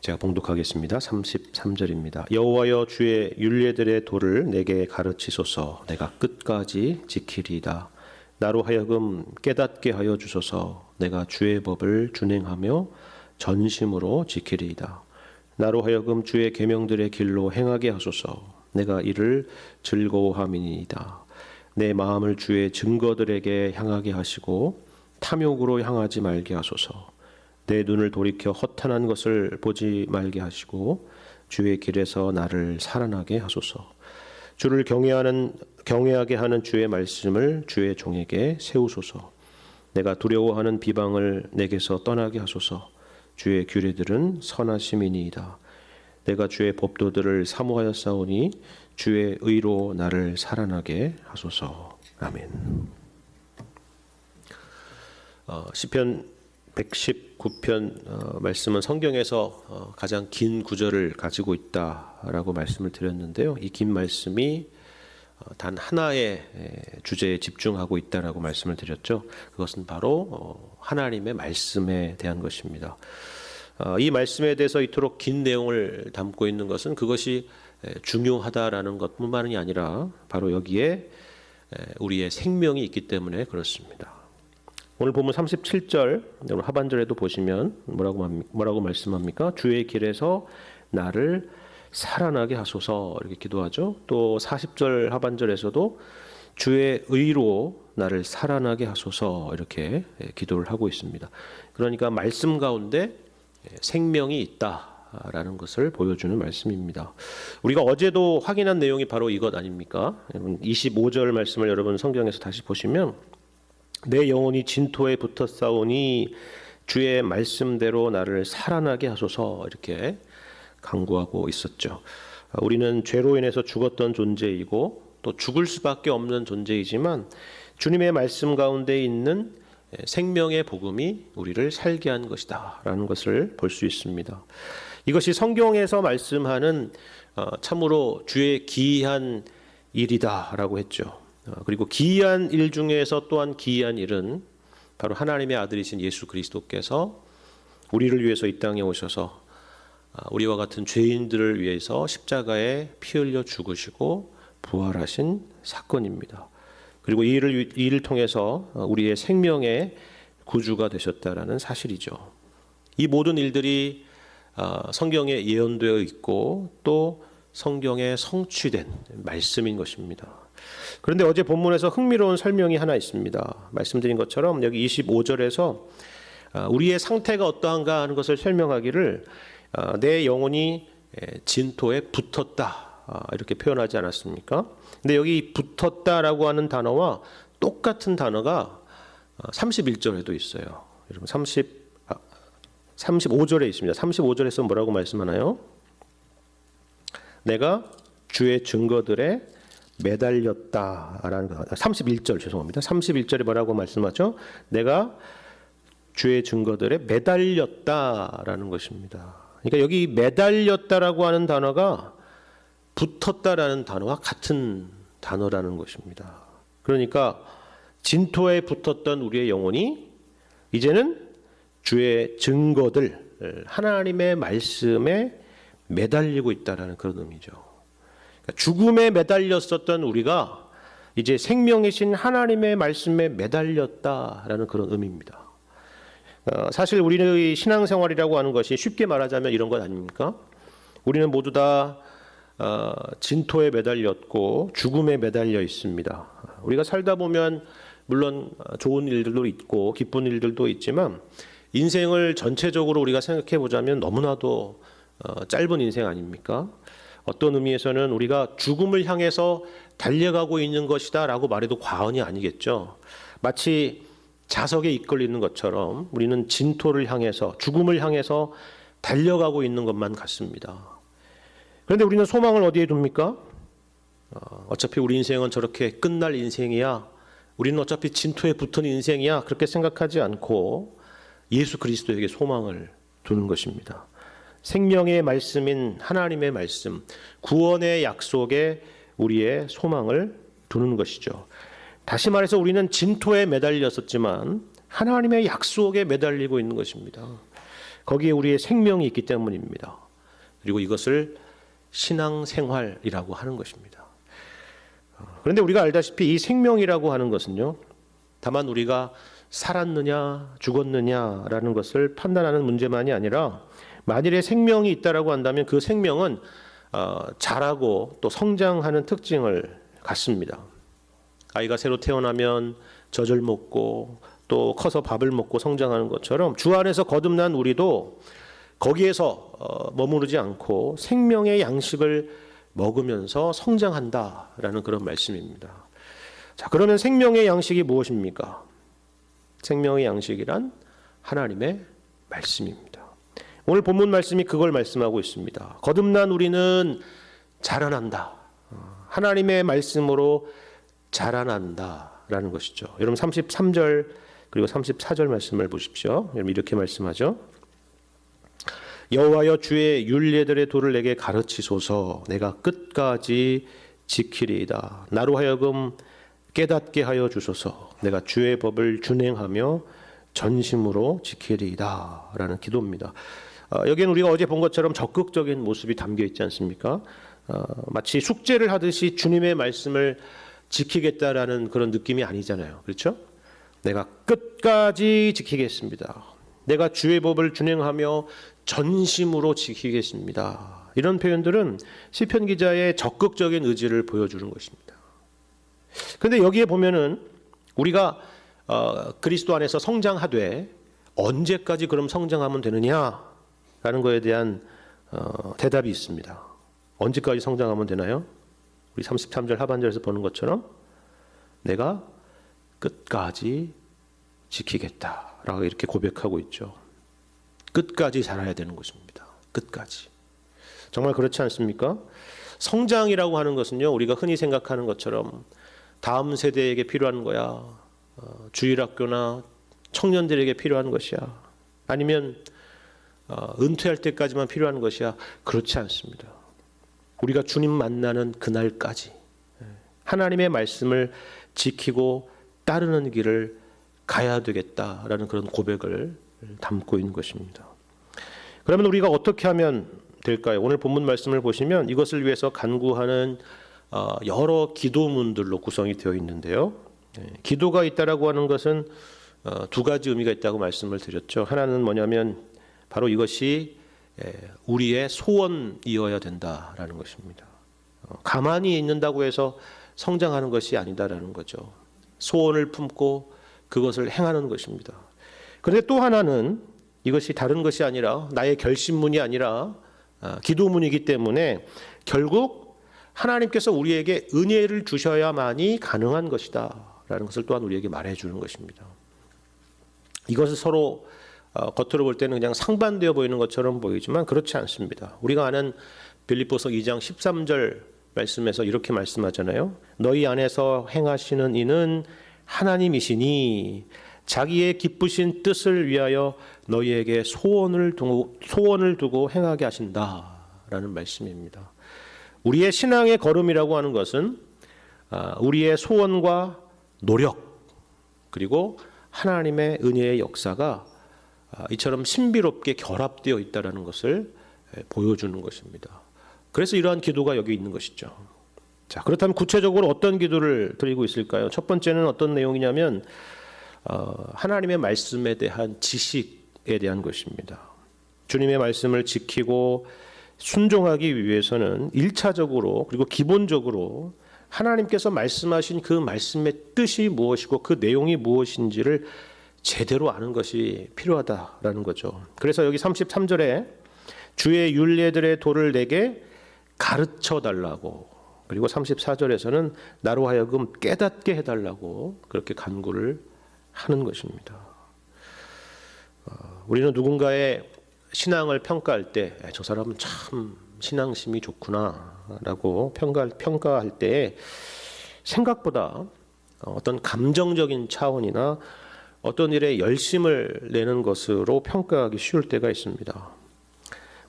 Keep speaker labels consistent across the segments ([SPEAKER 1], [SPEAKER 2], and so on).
[SPEAKER 1] 제가 봉독하겠습니다. 33절입니다. 여호와여 주의 율례들의 도를 내게 가르치소서. 내가 끝까지 지키리이다. 나로 하여금 깨닫게 하여 주소서. 내가 주의 법을 준행하며 전심으로 지키리이다. 나로 하여금 주의 계명들의 길로 행하게 하소서. 내가 이를 즐거워함이니이다. 내 마음을 주의 증거들에게 향하게 하시고 탐욕으로 향하지 말게 하소서. 내 눈을 돌이켜 허탄한 것을 보지 말게 하시고 주의 길에서 나를 살아나게 하소서. 주를 경외하게 하는 주의 말씀을 주의 종에게 세우소서. 내가 두려워하는 비방을 내게서 떠나게 하소서. 주의 규례들은 선하심이니이다. 내가 주의 법도들을 사모하였사오니 주의 의로 나를 살아나게 하소서. 아멘. 시편 119편 말씀은 성경에서 가장 긴 구절을 가지고 있다라고 말씀을 드렸는데요. 이 긴 말씀이 단 하나의 주제에 집중하고 있다라고 말씀을 드렸죠. 그것은 바로 하나님의 말씀에 대한 것입니다. 이 말씀에 대해서 이토록 긴 내용을 담고 있는 것은 그것이 중요하다라는 것뿐만이 아니라 바로 여기에 우리의 생명이 있기 때문에 그렇습니다. 오늘 보면 37절 하반절에도 보시면 뭐라고 말씀합니까? 주의 길에서 나를 살아나게 하소서 이렇게 기도하죠. 또 40절 하반절에서도 주의 의로 나를 살아나게 하소서 이렇게 기도를 하고 있습니다. 그러니까 말씀 가운데 생명이 있다라는 것을 보여주는 말씀입니다. 우리가 어제도 확인한 내용이 바로 이것 아닙니까? 25절 말씀을 여러분 성경에서 다시 보시면 내 영혼이 진토에 붙어 싸우니 주의 말씀대로 나를 살아나게 하소서 이렇게 간구하고 있었죠. 우리는 죄로 인해서 죽었던 존재이고 또 죽을 수밖에 없는 존재이지만 주님의 말씀 가운데 있는 생명의 복음이 우리를 살게 한 것이다 라는 것을 볼 수 있습니다. 이것이 성경에서 말씀하는 참으로 주의 기이한 일이다 라고 했죠. 그리고 기이한 일 중에서 또한 기이한 일은 바로 하나님의 아들이신 예수 그리스도께서 우리를 위해서 이 땅에 오셔서 우리와 같은 죄인들을 위해서 십자가에 피 흘려 죽으시고 부활하신 사건입니다. 그리고 이 일을 통해서 우리의 생명의 구주가 되셨다라는 사실이죠. 이 모든 일들이 성경에 예언되어 있고 또 성경에 성취된 말씀인 것입니다. 그런데 어제 본문에서 흥미로운 설명이 하나 있습니다. 말씀드린 것처럼 여기 25절에서 우리의 상태가 어떠한가 하는 것을 설명하기를 내 영혼이 진토에 붙었다 이렇게 표현하지 않았습니까? 근데 여기 붙었다라고 하는 단어와 똑같은 단어가 31절에도 있어요. 여러분 35절에 있습니다. 35절에서 뭐라고 말씀하나요? 내가 주의 증거들에 매달렸다라는 거. 31절 죄송합니다. 31절에 뭐라고 말씀하죠? 내가 주의 증거들에 매달렸다라는 것입니다. 그러니까 여기 매달렸다라고 하는 단어가 붙었다라는 단어와 같은 단어라는 것입니다. 그러니까 진토에 붙었던 우리의 영혼이 이제는 주의 증거들, 하나님의 말씀에 매달리고 있다라는 그런 의미죠. 죽음에 매달렸었던 우리가 이제 생명이신 하나님의 말씀에 매달렸다라는 그런 의미입니다. 사실 우리의 신앙생활이라고 하는 것이 쉽게 말하자면 이런 것 아닙니까? 우리는 모두 다 진토에 매달렸고 죽음에 매달려 있습니다. 우리가 살다 보면 물론 좋은 일들도 있고 기쁜 일들도 있지만 인생을 전체적으로 우리가 생각해 보자면 너무나도 짧은 인생 아닙니까? 어떤 의미에서는 우리가 죽음을 향해서 달려가고 있는 것이다 라고 말해도 과언이 아니겠죠. 마치 자석에 이끌리는 것처럼 우리는 진토를 향해서 죽음을 향해서 달려가고 있는 것만 같습니다. 그런데 우리는 소망을 어디에 둡니까? 어차피 우리 인생은 저렇게 끝날 인생이야. 우리는 어차피 진토에 붙은 인생이야. 그렇게 생각하지 않고 예수 그리스도에게 소망을 두는 것입니다. 생명의 말씀인 하나님의 말씀, 구원의 약속에 우리의 소망을 두는 것이죠. 다시 말해서 우리는 진토에 매달렸었지만 하나님의 약속에 매달리고 있는 것입니다. 거기에 우리의 생명이 있기 때문입니다. 그리고 이것을 신앙생활이라고 하는 것입니다. 그런데 우리가 알다시피 이 생명이라고 하는 것은요, 다만 우리가 살았느냐 죽었느냐라는 것을 판단하는 문제만이 아니라, 만일에 생명이 있다라고 한다면 그 생명은 자라고 또 성장하는 특징을 갖습니다. 아이가 새로 태어나면 젖을 먹고 또 커서 밥을 먹고 성장하는 것처럼 주 안에서 거듭난 우리도 거기에서 머무르지 않고 생명의 양식을 먹으면서 성장한다라는 그런 말씀입니다. 자, 그러면 생명의 양식이 무엇입니까? 생명의 양식이란 하나님의 말씀입니다. 오늘 본문 말씀이 그걸 말씀하고 있습니다. 거듭난 우리는 자라난다. 하나님의 말씀으로 자라난다라는 것이죠. 여러분 33절 그리고 34절 말씀을 보십시오. 여러분 이렇게 말씀하죠. 여호와여 주의 율례들의 도를 내게 가르치소서. 내가 끝까지 지키리이다. 나로 하여금 깨닫게 하여 주소서. 내가 주의 법을 준행하며 전심으로 지키리이다 라는 기도입니다. 여기는 우리가 어제 본 것처럼 적극적인 모습이 담겨 있지 않습니까? 마치 숙제를 하듯이 주님의 말씀을 지키겠다라는 그런 느낌이 아니잖아요. 그렇죠? 내가 끝까지 지키겠습니다. 내가 주의 법을 준행하며 전심으로 지키겠습니다. 이런 표현들은 시편 기자의 적극적인 의지를 보여주는 것입니다. 그런데 여기에 보면은 우리가 그리스도 안에서 성장하되 언제까지 그럼 성장하면 되느냐라는 것에 대한 대답이 있습니다. 언제까지 성장하면 되나요? 우리 33절 하반절에서 보는 것처럼 내가 끝까지 지키겠다라고 이렇게 고백하고 있죠. 끝까지 자라야 되는 것입니다. 끝까지. 정말 그렇지 않습니까? 성장이라고 하는 것은요, 우리가 흔히 생각하는 것처럼 다음 세대에게 필요한 거야. 주일학교나 청년들에게 필요한 것이야. 아니면 은퇴할 때까지만 필요한 것이야. 그렇지 않습니다. 우리가 주님 만나는 그날까지 하나님의 말씀을 지키고 따르는 길을 가야 되겠다라는 그런 고백을 담고 있는 것입니다. 그러면 우리가 어떻게 하면 될까요? 오늘 본문 말씀을 보시면 이것을 위해서 간구하는 여러 기도문들로 구성이 되어 있는데요. 기도가 있다라고 하는 것은 두 가지 의미가 있다고 말씀을 드렸죠. 하나는 뭐냐면 바로 이것이 우리의 소원이어야 된다라는 것입니다. 가만히 있는다고 해서 성장하는 것이 아니다라는 거죠. 소원을 품고 그것을 행하는 것입니다. 그런데 또 하나는 이것이 다른 것이 아니라 나의 결심문이 아니라 기도문이기 때문에 결국 하나님께서 우리에게 은혜를 주셔야만이 가능한 것이다 라는 것을 또한 우리에게 말해주는 것입니다. 이것을 서로 겉으로 볼 때는 그냥 상반되어 보이는 것처럼 보이지만 그렇지 않습니다. 우리가 아는 빌립보서 2장 13절 말씀에서 이렇게 말씀하잖아요. 너희 안에서 행하시는 이는 하나님이시니 자기의 기쁘신 뜻을 위하여 너희에게 소원을 두고 행하게 하신다라는 말씀입니다. 우리의 신앙의 걸음이라고 하는 것은 우리의 소원과 노력 그리고 하나님의 은혜의 역사가 이처럼 신비롭게 결합되어 있다는 것을 보여주는 것입니다. 그래서 이러한 기도가 여기 있는 것이죠. 자, 그렇다면 구체적으로 어떤 기도를 드리고 있을까요? 첫 번째는 어떤 내용이냐면 하나님의 말씀에 대한 지식에 대한 것입니다. 주님의 말씀을 지키고 순종하기 위해서는 1차적으로 그리고 기본적으로 하나님께서 말씀하신 그 말씀의 뜻이 무엇이고 그 내용이 무엇인지를 제대로 아는 것이 필요하다라는 거죠. 그래서 여기 33절에 주의 율례들의 도를 내게 가르쳐 달라고, 그리고 34절에서는 나로 하여금 깨닫게 해달라고 그렇게 간구를 하는 것입니다. 우리는 누군가의 신앙을 평가할 때 저 사람은 참 신앙심이 좋구나라고 평가할 때 생각보다 어떤 감정적인 차원이나 어떤 일에 열심을 내는 것으로 평가하기 쉬울 때가 있습니다.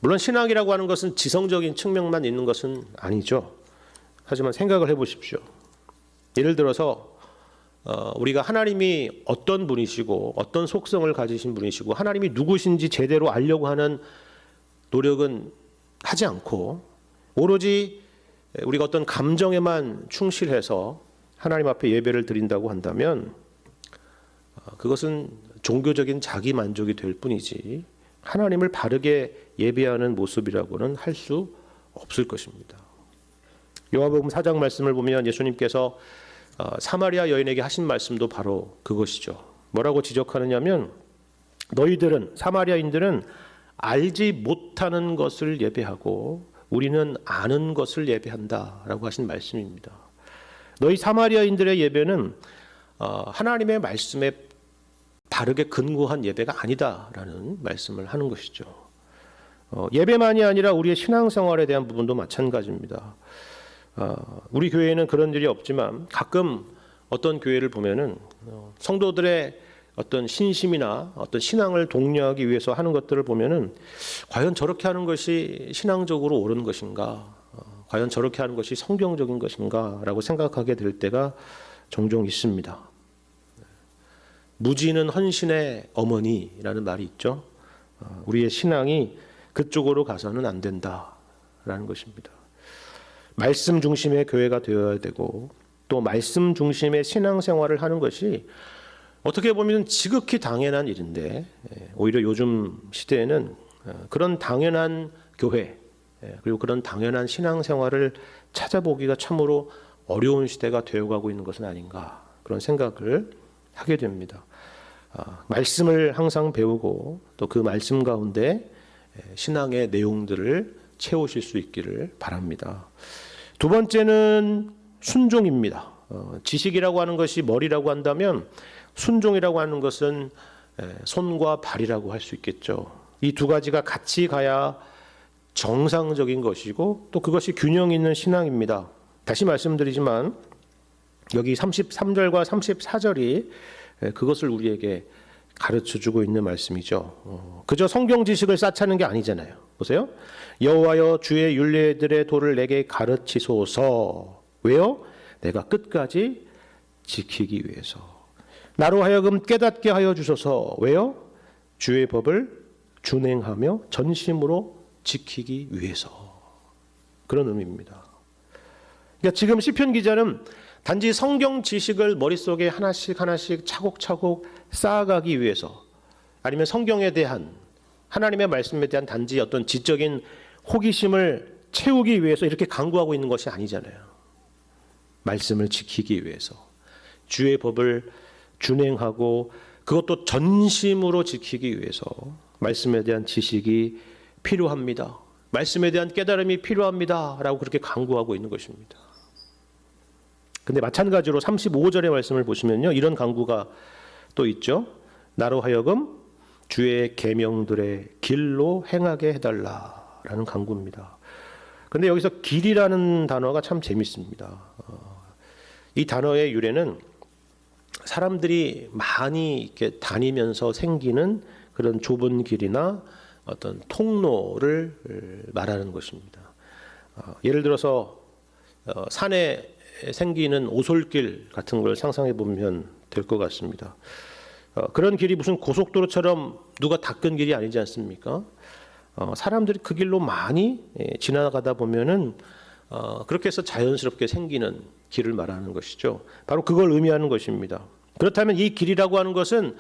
[SPEAKER 1] 물론 신앙이라고 하는 것은 지성적인 측면만 있는 것은 아니죠. 하지만 생각을 해보십시오. 예를 들어서 우리가 하나님이 어떤 분이시고 어떤 속성을 가지신 분이시고 하나님이 누구신지 제대로 알려고 하는 노력은 하지 않고 오로지 우리가 어떤 감정에만 충실해서 하나님 앞에 예배를 드린다고 한다면 그것은 종교적인 자기 만족이 될 뿐이지 하나님을 바르게 예배하는 모습이라고는 할 수 없을 것입니다. 요한복음 4장 말씀을 보면 예수님께서 사마리아 여인에게 하신 말씀도 바로 그것이죠. 뭐라고 지적하느냐면 너희들은 사마리아인들은 알지 못하는 것을 예배하고 우리는 아는 것을 예배한다라고 하신 말씀입니다. 너희 사마리아인들의 예배는 하나님의 말씀에 바르게 근거한 예배가 아니다라는 말씀을 하는 것이죠. 예배만이 아니라 우리의 신앙생활에 대한 부분도 마찬가지입니다. 우리 교회에는 그런 일이 없지만 가끔 어떤 교회를 보면은 성도들의 어떤 신심이나 어떤 신앙을 독려하기 위해서 하는 것들을 보면은 과연 저렇게 하는 것이 신앙적으로 옳은 것인가? 과연 저렇게 하는 것이 성경적인 것인가라고 생각하게 될 때가 종종 있습니다. 무지는 헌신의 어머니라는 말이 있죠. 우리의 신앙이 그쪽으로 가서는 안 된다라는 것입니다. 말씀 중심의 교회가 되어야 되고 또 말씀 중심의 신앙생활을 하는 것이 어떻게 보면 지극히 당연한 일인데 오히려 요즘 시대에는 그런 당연한 교회 그리고 그런 당연한 신앙생활을 찾아보기가 참으로 어려운 시대가 되어가고 있는 것은 아닌가 그런 생각을 하게 됩니다. 말씀을 항상 배우고 또 그 말씀 가운데 신앙의 내용들을 채우실 수 있기를 바랍니다. 두 번째는 순종입니다. 지식이라고 하는 것이 머리라고 한다면 순종이라고 하는 것은 손과 발이라고 할 수 있겠죠. 이 두 가지가 같이 가야 정상적인 것이고 또 그것이 균형 있는 신앙입니다. 다시 말씀드리지만 여기 33절과 34절이 그것을 우리에게 가르쳐주고 있는 말씀이죠. 그저 성경 지식을 쌓자는 게 아니잖아요. 보세요. 여호와여 주의 율례들의 도를 내게 가르치소서. 왜요? 내가 끝까지 지키기 위해서. 나로 하여금 깨닫게 하여 주소서. 왜요? 주의 법을 준행하며 전심으로 지키기 위해서. 그런 의미입니다. 그러니까 지금 시편 기자는 단지 성경 지식을 머릿속에 하나씩 차곡차곡 쌓아가기 위해서 아니면 성경에 대한 하나님의 말씀에 대한 단지 어떤 지적인 호기심을 채우기 위해서 이렇게 강구하고 있는 것이 아니잖아요. 말씀을 지키기 위해서 주의 법을 준행하고 그것도 전심으로 지키기 위해서 말씀에 대한 지식이 필요합니다. 말씀에 대한 깨달음이 필요합니다. 라고 그렇게 강구하고 있는 것입니다. 근데 마찬가지로 35절의 말씀을 보시면요. 이런 강구가 또 있죠. 나로 하여금 주의 계명들의 길로 행하게 해달라라는 강구입니다. 근데 여기서 길이라는 단어가 참 재밌습니다. 이 단어의 유래는 사람들이 많이 이렇게 다니면서 생기는 그런 좁은 길이나 어떤 통로를 말하는 것입니다. 예를 들어서 산에 생기는 오솔길 같은 걸 상상해 보면 될 것 같습니다. 그런 길이 무슨 고속도로처럼 누가 닦은 길이 아니지 않습니까? 사람들이 그 길로 많이 지나가다 보면은 그렇게 해서 자연스럽게 생기는 길을 말하는 것이죠. 바로 그걸 의미하는 것입니다. 그렇다면 이 길이라고 하는 것은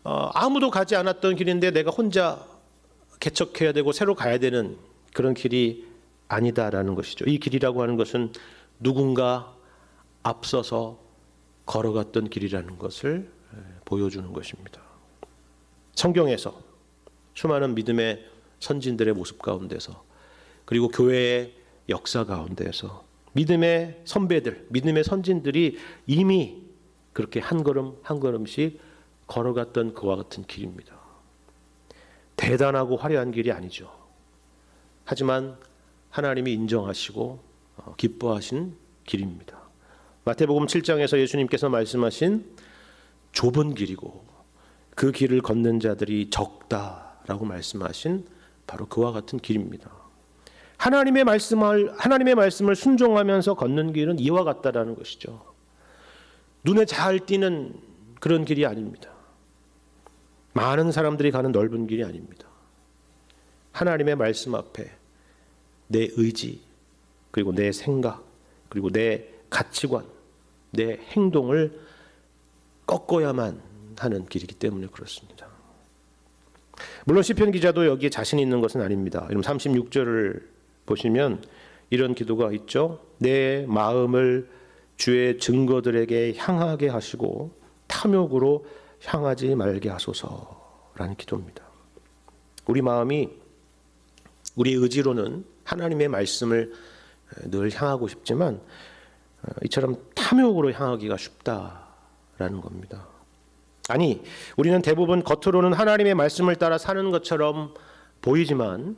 [SPEAKER 1] 아무도 가지 않았던 길인데 내가 혼자 개척해야 되고 새로 가야 되는 그런 길이 아니다라는 것이죠. 이 길이라고 하는 것은 누군가 앞서서 걸어갔던 길이라는 것을 보여주는 것입니다. 성경에서 수많은 믿음의 선진들의 모습 가운데서 그리고 교회의 역사 가운데서 믿음의 선배들, 믿음의 선진들이 이미 그렇게 한 걸음 한 걸음씩 걸어갔던 그와 같은 길입니다. 대단하고 화려한 길이 아니죠. 하지만 하나님이 인정하시고 기뻐하신 길입니다. 마태복음 7장에서 예수님께서 말씀하신 좁은 길이고 그 길을 걷는 자들이 적다라고 말씀하신 바로 그와 같은 길입니다. 하나님의 말씀을 순종하면서 걷는 길은 이와 같다라는 것이죠. 눈에 잘 띄는 그런 길이 아닙니다. 많은 사람들이 가는 넓은 길이 아닙니다. 하나님의 말씀 앞에 내 의지, 그리고 내 생각, 그리고 내 가치관, 내 행동을 꺾어야만 하는 길이기 때문에 그렇습니다. 물론 시편 기자도 여기에 자신 있는 것은 아닙니다. 여러분 36절을 보시면 이런 기도가 있죠. 내 마음을 주의 증거들에게 향하게 하시고 탐욕으로 향하지 말게 하소서라는 기도입니다. 우리 마음이 우리 의지로는 하나님의 말씀을 늘 향하고 싶지만 이처럼 탐욕으로 향하기가 쉽다라는 겁니다. 아니, 우리는 대부분 겉으로는 하나님의 말씀을 따라 사는 것처럼 보이지만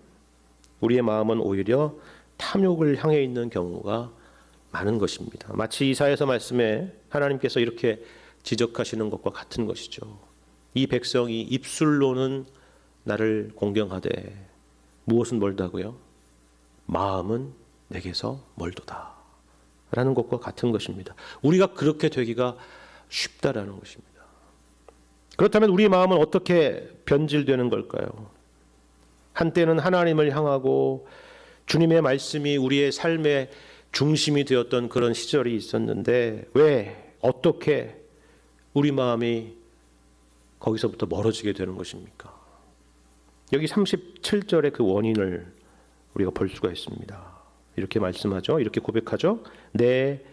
[SPEAKER 1] 우리의 마음은 오히려 탐욕을 향해 있는 경우가 많은 것입니다. 마치 이사야서 말씀에 하나님께서 이렇게 지적하시는 것과 같은 것이죠. 이 백성이 입술로는 나를 공경하되 무엇은 멀다고요? 마음은 내게서 멀도다 라는 것과 같은 것입니다. 우리가 그렇게 되기가 쉽다라는 것입니다. 그렇다면 우리 마음은 어떻게 변질되는 걸까요? 한때는 하나님을 향하고 주님의 말씀이 우리의 삶의 중심이 되었던 그런 시절이 있었는데 왜 어떻게 우리 마음이 거기서부터 멀어지게 되는 것입니까? 여기 37절의 그 원인을 우리가 볼 수가 있습니다. 이렇게 말씀하죠. 이렇게 고백하죠. 내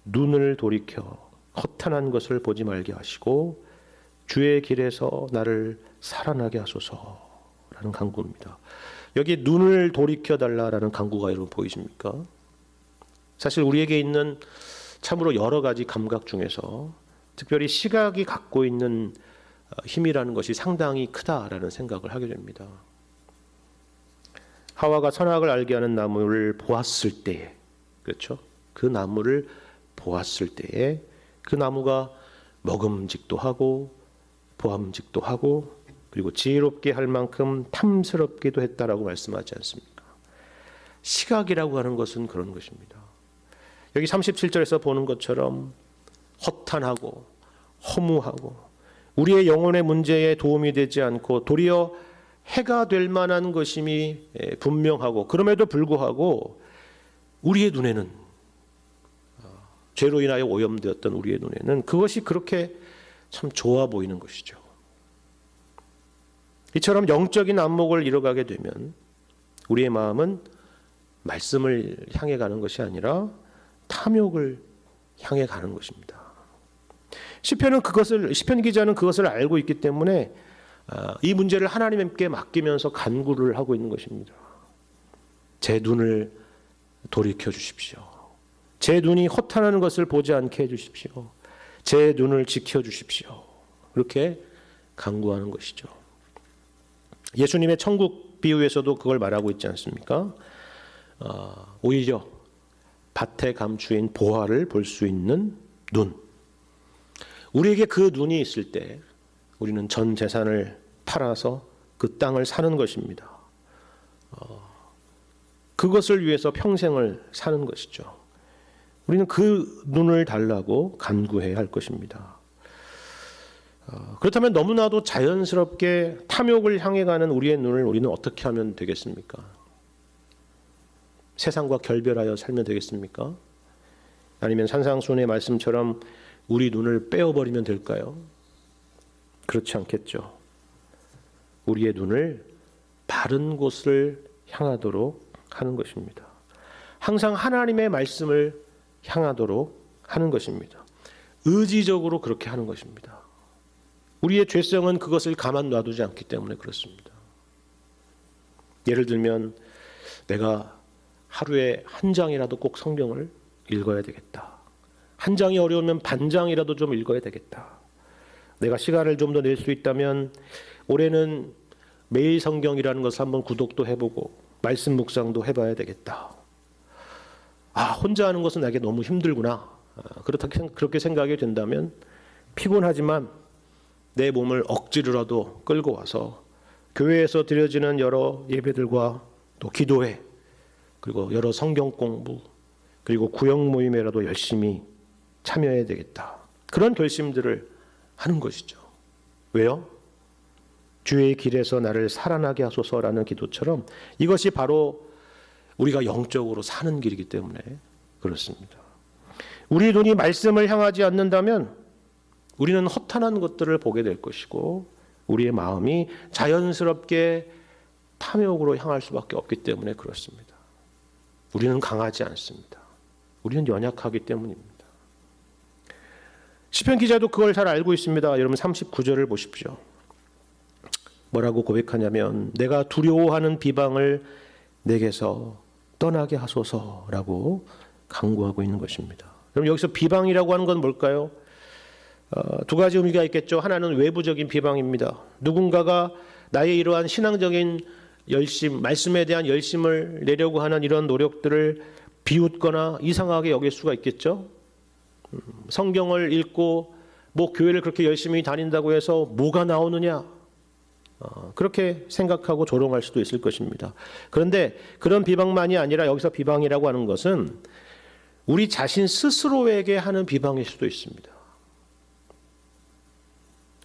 [SPEAKER 1] 눈을 돌이켜 허탄한 것을 보지 말게 하시고 주의 길에서 나를 살아나게 하소서라는 간구입니다. 여기 눈을 돌이켜 달라라는 간구가 여러분 보이십니까? 사실 우리에게 있는 참으로 여러 가지 감각 중에서 특별히 시각이 갖고 있는 힘이라는 것이 상당히 크다라는 생각을 하게 됩니다. 하와가 선악을 알게 하는 나무를 보았을 때에, 그렇죠? 그 나무를 보았을 때에 그 나무가 먹음직도 하고 보암직도 하고 그리고 지혜롭게 할 만큼 탐스럽기도 했다라고 말씀하지 않습니까? 시각이라고 하는 것은 그런 것입니다. 여기 37절에서 보는 것처럼 허탄하고 허무하고 우리의 영혼의 문제에 도움이 되지 않고 도리어 해가 될 만한 것임이 분명하고 그럼에도 불구하고 우리의 눈에는 죄로 인하여 오염되었던 우리의 눈에는 그것이 그렇게 참 좋아 보이는 것이죠. 이처럼 영적인 안목을 잃어가게 되면 우리의 마음은 말씀을 향해 가는 것이 아니라 탐욕을 향해 가는 것입니다. 시편 기자는 그것을 알고 있기 때문에 이 문제를 하나님께 맡기면서 간구를 하고 있는 것입니다. 제 눈을 돌이켜 주십시오. 제 눈이 허탄하는 것을 보지 않게 해 주십시오. 제 눈을 지켜 주십시오. 그렇게 간구하는 것이죠. 예수님의 천국 비유에서도 그걸 말하고 있지 않습니까? 오히려 밭에 감추인 보화를 볼 수 있는 눈. 우리에게 그 눈이 있을 때 우리는 전 재산을 팔아서 그 땅을 사는 것입니다. 그것을 위해서 평생을 사는 것이죠. 우리는 그 눈을 달라고 간구해야 할 것입니다. 그렇다면 너무나도 자연스럽게 탐욕을 향해 가는 우리의 눈을 우리는 어떻게 하면 되겠습니까? 세상과 결별하여 살면 되겠습니까? 아니면 산상수훈의 말씀처럼 우리 눈을 빼어버리면 될까요? 그렇지 않겠죠. 우리의 눈을 바른 곳을 향하도록 하는 것입니다. 항상 하나님의 말씀을 향하도록 하는 것입니다. 의지적으로 그렇게 하는 것입니다. 우리의 죄성은 그것을 가만 놔두지 않기 때문에 그렇습니다. 예를 들면 내가 하루에 한 장이라도 꼭 성경을 읽어야 되겠다. 한 장이 어려우면 반 장이라도 좀 읽어야 되겠다. 내가 시간을 좀 더 낼 수 있다면 올해는 매일 성경이라는 것을 한번 구독도 해보고 말씀 묵상도 해봐야 되겠다. 혼자 하는 것은 나에게 너무 힘들구나. 그렇게 생각이 된다면 피곤하지만 내 몸을 억지로라도 끌고 와서 교회에서 드려지는 여러 예배들과 또 기도회 그리고 여러 성경 공부 그리고 구역 모임에라도 열심히 참여해야 되겠다. 그런 결심들을 하는 것이죠. 왜요? 주의 길에서 나를 살아나게 하소서라는 기도처럼 이것이 바로 우리가 영적으로 사는 길이기 때문에 그렇습니다. 우리 눈이 말씀을 향하지 않는다면 우리는 허탄한 것들을 보게 될 것이고 우리의 마음이 자연스럽게 탐욕으로 향할 수밖에 없기 때문에 그렇습니다. 우리는 강하지 않습니다. 우리는 연약하기 때문입니다. 시편 기자도 그걸 잘 알고 있습니다. 여러분 39절을 보십시오. 뭐라고 고백하냐면 내가 두려워하는 비방을 내게서 떠나게 하소서라고 강구하고 있는 것입니다. 그럼 여기서 비방이라고 하는 건 뭘까요? 두 가지 의미가 있겠죠. 하나는 외부적인 비방입니다. 누군가가 나의 이러한 신앙적인 열심, 말씀에 대한 열심을 내려고 하는 이런 노력들을 비웃거나 이상하게 여길 수가 있겠죠. 성경을 읽고 뭐 교회를 그렇게 열심히 다닌다고 해서 뭐가 나오느냐 그렇게 생각하고 조롱할 수도 있을 것입니다. 그런데 그런 비방만이 아니라 여기서 비방이라고 하는 것은 우리 자신 스스로에게 하는 비방일 수도 있습니다.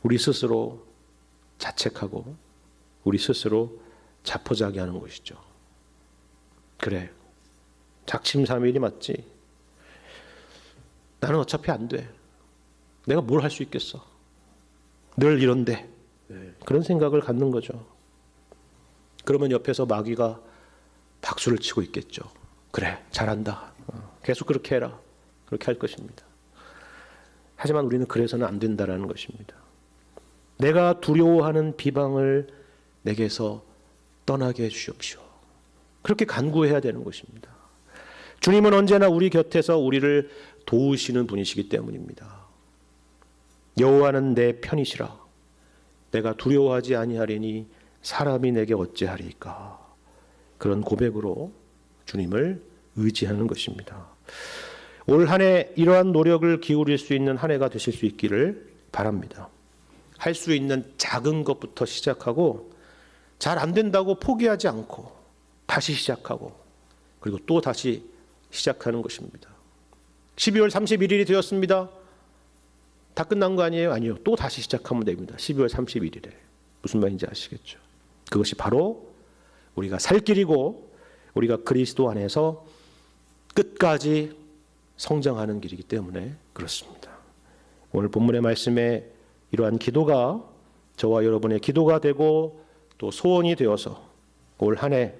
[SPEAKER 1] 우리 스스로 자책하고 우리 스스로 자포자기하는 것이죠. 그래, 작심삼일이 맞지. 나는 어차피 안 돼. 내가 뭘 할 수 있겠어. 늘 이런데. 그런 생각을 갖는 거죠. 그러면 옆에서 마귀가 박수를 치고 있겠죠. 그래, 잘한다. 계속 그렇게 해라. 그렇게 할 것입니다. 하지만 우리는 그래서는 안 된다라는 것입니다. 내가 두려워하는 비방을 내게서 떠나게 해주십시오. 그렇게 간구해야 되는 것입니다. 주님은 언제나 우리 곁에서 우리를 도우시는 분이시기 때문입니다. 여호와는 내 편이시라. 내가 두려워하지 아니하리니 사람이 내게 어찌하리까. 그런 고백으로 주님을 의지하는 것입니다. 올 한 해 이러한 노력을 기울일 수 있는 한 해가 되실 수 있기를 바랍니다. 할 수 있는 작은 것부터 시작하고 잘 안 된다고 포기하지 않고 다시 시작하고 그리고 또 다시 시작하는 것입니다. 12월 31일이 되었습니다. 다 끝난 거 아니에요? 아니요. 또 다시 시작하면 됩니다. 12월 31일에. 무슨 말인지 아시겠죠? 그것이 바로 우리가 살 길이고 우리가 그리스도 안에서 끝까지 성장하는 길이기 때문에 그렇습니다. 오늘 본문의 말씀에 이러한 기도가 저와 여러분의 기도가 되고 또 소원이 되어서 올 한 해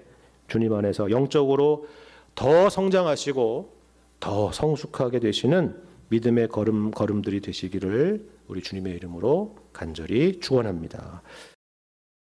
[SPEAKER 1] 주님 안에서 영적으로 더 성장하시고 더 성숙하게 되시는 믿음의 걸음들이 되시기를 우리 주님의 이름으로 간절히 축원합니다.